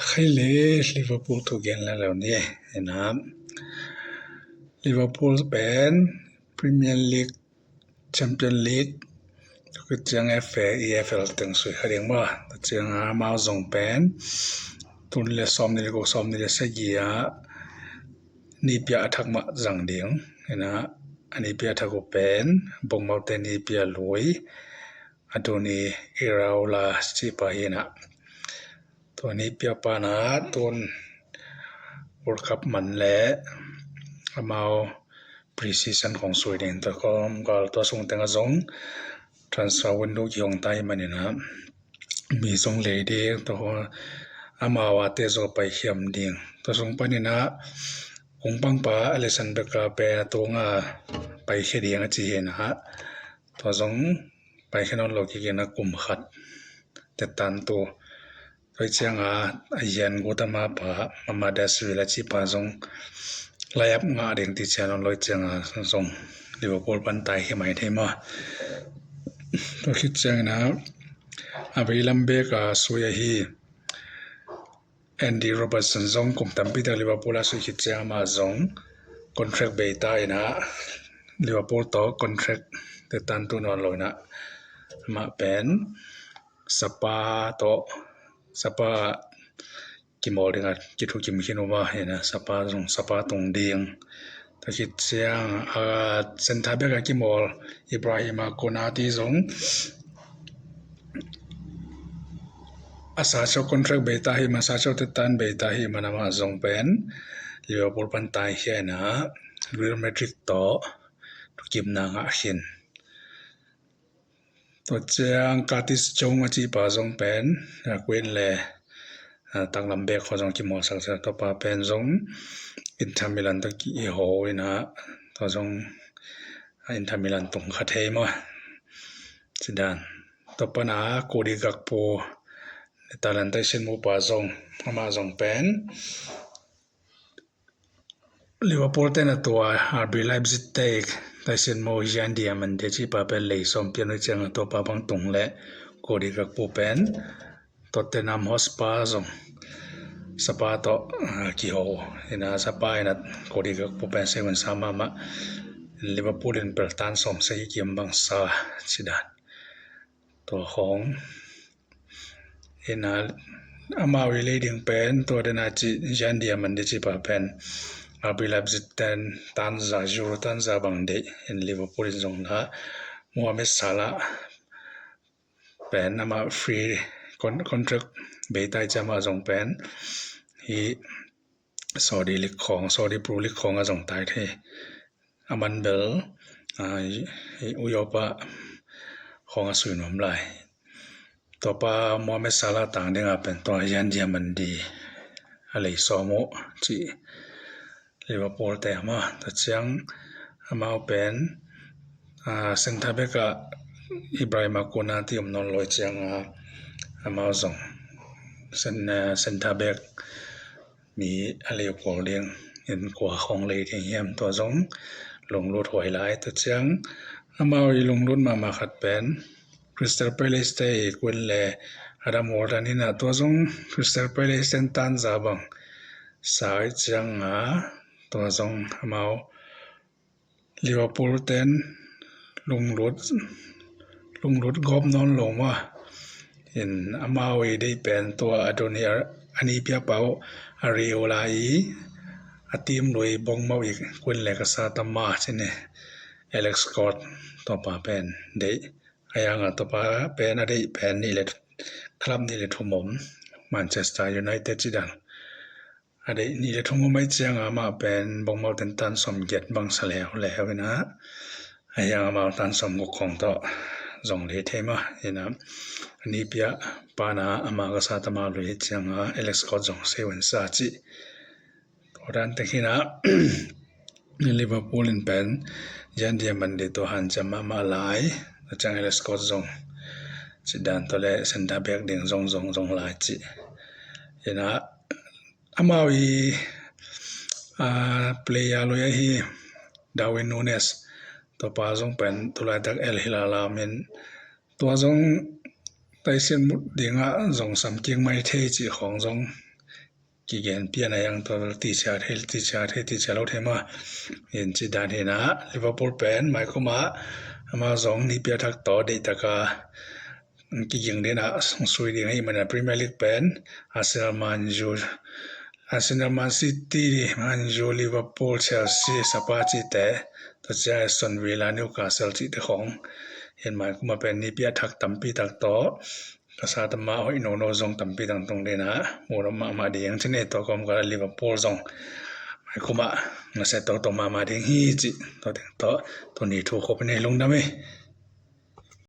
ใครเลยลิเวอร์พูลถูกเย็นแล้วนี่นะครับลิเวอร์พูลเป็นพรีเมียร์ลีกแชมเปี้ยนลีกคือจัง FA EFL ตึงสวยเรียงบ่จังมาส่งเป็นทุนเลยซ้อมนี่ก็ซ้อมนี่เลยเสียนี่เปียทักมาจังเดียงนะอันนี้เปียทักก็เป็นบ่งเมาแต่นี่เปียลอยอันตัวนี้อิราโอลาสิปะเฮนะตัวนี้เปียปานาตุน World Cup มันแลมาpre-season ของสวีเดนแต่ก็ตัวส่งแต่งสง transfer window ที่ของไต้มันนี่นะมีส่งเลยดีตัวมาวาเตโซไปเขียมดิ่งตัวส่งไปนี่นะคงปังปาอเลซันเดกาเปตัวงาไปเขียดีงจีเห็นนะฮะตัวส่งไปแค่นั้นเราคิดนะกลุ่มขัดแต่ตันตัวโดยเชียงยันกุตมาปามาเดสวิลจิปาส่งลายับงาเด้งที่เชียงลอยเชียงส่งลิเวอร์พูลปันไตให้ไหมเทมาตัวคิดเชียงนะอาวิลัมเบกสวยฮีแอนดี้โรเบิร์ตสันส่งกุมตัมปีตาลิเวอร์พูลสุคิดเชียงมาส่งคอนแทรคเบต้านะลิเวอร์พูลต่อคอนแทรคแต่ตันตัวนอนลอยนะมาเป็นสปาโตสปากิมอลดิงกิทุกิมคิโนวาเห็นนะสปาตรงเดียงตะคิดเสียงเซนทาเบกกิมอลอิบราฮิมาโกนาติซงอาซาโชคอนแทรคเบต้าฮิมาซาโชตตันเบต้าฮิมานามาซงเป็นลิเวอร์พูลปันไตเฮียนะเรอัลมาดริดต่อทุกิมนางอาหินตัวเจียงกาติสจงอาจีปาซงเป็นกวนเลตั้งลำเบกขอจงกิมอสักเสียต่อปาเป็นจงอินทามิลันตะกี้โหยนะต่อจงอินทามิลันตรงขัดเทมะสิดานต่อปนาโกดีกักโปตาลันเตชินมูปาจงมาจงเป็นลิเวอร์พูลเตนตัวอาร์บีไลฟ์ซิเตกแต่เซนโมยันเดียมันเดจิปาเป็นเลยสมเปียนจังตัวปาบังตรงและโกดีกักโปเป็นตัวเตนามฮอสปาจงสปาโตกิโฮเห็นสปาเห็นโคดีก็ปุ๊บเป็นเซเว่นสามมาลิเวอร์พูลเป็นเปิดตันสมเสียเกมบางซาสิดานตัวของเห็นมาวิลดิ้งเป็นตัวเดนาจิยันเดียมันเดจิปาเป็นอาบิลาบซิตันตันซาจูรตันซาบังเดเห็นลิเวอร์พูลจงละมูฮัมเหม็ดซาลาเป็นมาฟรีคอนแทรคเบต้าจะมาจงเป็นฮีซอดีลิกของซอดีปรูลิกของจงตายเทอามันเบลอุยอปะของสุนทรลายต่อไปมูฮัมเหม็ดซาลาต่างเด้งเป็นตัวยันเดียมันดีอะไรสอโมจีลิเวอร์พูลแต่มาแต่เชียงมาเป็นเซนทาเบกะอิบราฮิมาโกนาที่นอนลอยเชียงมาส่งเซนทาเบกมีอะไรกว่าเลี้ยงเห็นกว่าของเลยที่เยี่ยมตัวจงลงรถหวยหลายตัวเชียงมาลงรถมาขัดเป็นคริสตัลเพลสเตย์กวนเลอาดามวอร์ตันนี่นะตัวจงคริสตัลเพลสเตย์ตันซาบังสายเชียงตัวจงมาลิเวอร์พูลเต็นลงรถกอบนอนลงว่าเห็นมาวิได้เป็นตัวอโดนีอันนี้เปียเปาอาริโอลาอีทีมโดยบงมาอีกคนเล็กซาตามาใช่ไหมเอเล็กซ์สกอตตัวป่าเป็นเด็กอย่างตัวป่าเป็นอะไรเป็นนี่แหละคลับนี่แหละทุ่มมแมนเชสเตอร์ยูไนเต็ดจีดังอะไรนี่แหละทุ่มไม่เจียงมาเป็นบงมาเป็นตันสมเกียรติบางสแล้วนะอย่างมาตันสมกุของต่อจงเลยเทมาเห็นนะอันนี้เปียปานาอามากษัตริย์มาเลยจังเอเล็กซ์ก็จงเซเว่นซาจิตัวนั้นแต่ที่นะลิเวอร์พูลเป็นยันเดียมันเดตัวหันจะมาลายจังเอเล็กซ์ก็จงจิดันตัวเล่เซนทาเบกเด้งจงลายจิเห็นนะอามาวีเพลย์อาลุยฮีดาวินนูเนสตัวป้าจงเป็นตัวลายดักเอลฮิลาลามินตัวจงแต่เส้นมุดดิ่งจงสำเกียงไม่เทจีของจง ki gen pia na yang to ti cha lo the ma yen chi dan he na Liverpool pen mai khoma ama zong ni pia thak to de ta ka ki jing de na sui ding ai mana Premier League pen Arsenal Man City Man U Liverpool Chelsea Sapa chi te to cha Aston Villa Newcastle chi te khong yen mai khoma pen ni pia thak tampi tak to kasa tama hoi no zong tampi tang tong de na mo ma ding chine to kom ka Liverpool zong mai khoma na se to ma ding hi chi to ni thu khop ne lung na me